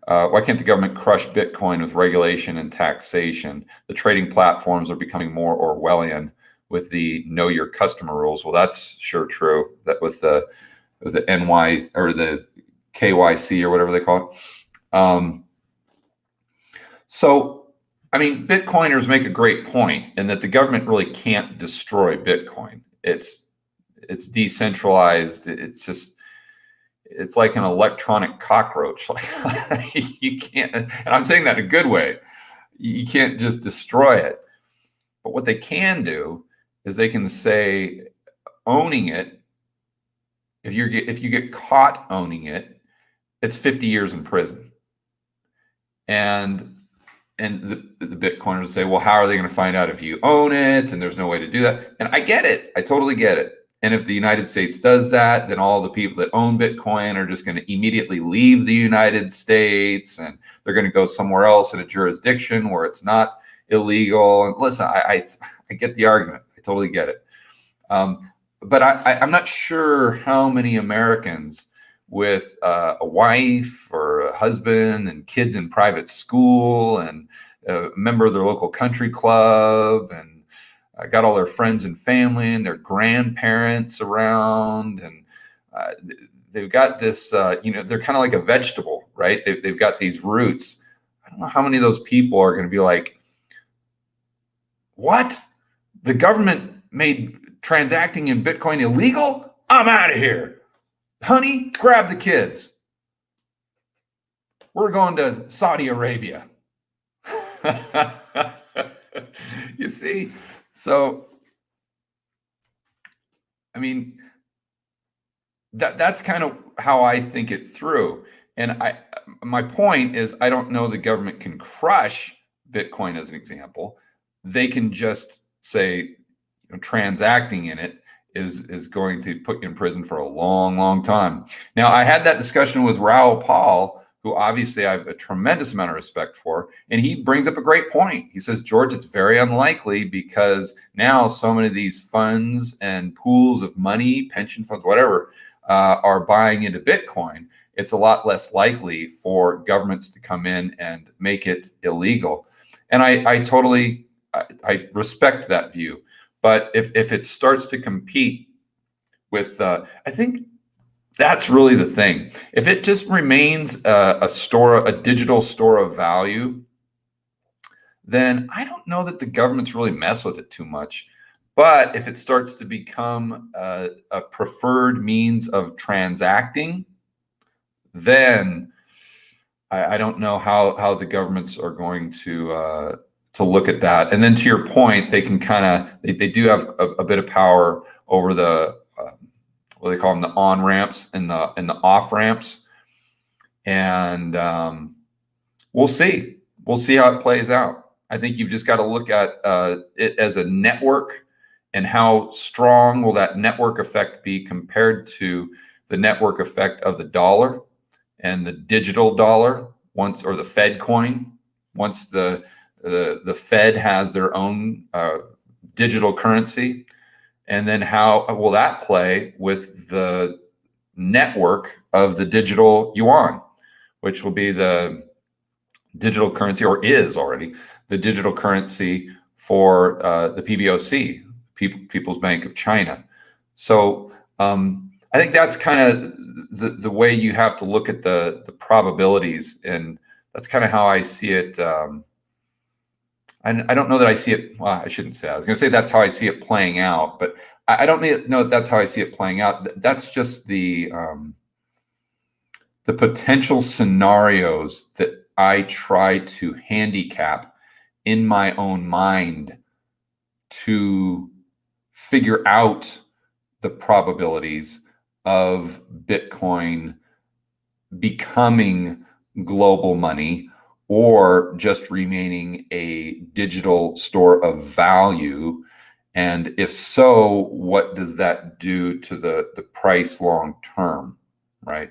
Why can't the government crush Bitcoin with regulation and taxation? The trading platforms are becoming more Orwellian with the know your customer rules. Well, that's sure true. That with the NY or the KYC or whatever they call it. So, I mean, Bitcoiners make a great point in that the government really can't destroy Bitcoin. It's decentralized. It's like an electronic cockroach. Like you can't, and I'm saying that in a good way. You can't just destroy it. But what they can do is they can say owning it, if you get caught owning it, it's 50 years in prison. And the Bitcoiners say, well, how are they going to find out if you own it? And there's no way to do that. And I get it. I totally get it. And if the United States does that, then all the people that own Bitcoin are just going to immediately leave the United States, and they're going to go somewhere else in a jurisdiction where it's not illegal. And listen, I get the argument. I totally get it. But I'm not sure how many Americans with a wife or a husband and kids in private school and a member of their local country club and got all their friends and family and their grandparents around, and they've got this, they're kind of like a vegetable, right? They've got these roots. I don't know how many of those people are going to be like, what? The government made transacting in Bitcoin illegal? I'm out of here. Honey, grab the kids. We're going to Saudi Arabia. You see? So, I mean, that's kind of how I think it through. And my point is, I don't know the government can crush Bitcoin as an example. They can just say, transacting in it is going to put you in prison for a long, long time. Now, I had that discussion with Raoul Pal, who obviously I have a tremendous amount of respect for, and he brings up a great point. He says, George, it's very unlikely because now so many of these funds and pools of money, pension funds, whatever, are buying into Bitcoin. It's a lot less likely for governments to come in and make it illegal. And I totally respect that view. But if it starts to compete with, I think that's really the thing. If it just remains a digital store of value, then I don't know that the government's really mess with it too much. But if it starts to become a preferred means of transacting, then I don't know how the governments are going to look at that. And then to your point, they can they do have a bit of power over the what they call them, the on ramps and the off ramps. And we'll see how it plays out. I think you've just got to look at it as a network, and how strong will that network effect be compared to the network effect of the dollar and the digital dollar or the Fed coin. Once the Fed has their own digital currency, and then how will that play with the network of the digital yuan, which will be the digital currency, or is already the digital currency for the PBOC, People's Bank of China. So I think that's kind of the way you have to look at the probabilities, and that's kind of how I see it. I don't know that I see it. Well, I shouldn't say. I was going to say that's how I see it playing out, but I don't know that that's how I see it playing out. That's just the potential scenarios that I try to handicap in my own mind to figure out the probabilities of Bitcoin becoming global money, or just remaining a digital store of value. And if so, what does that do to the price long term, right?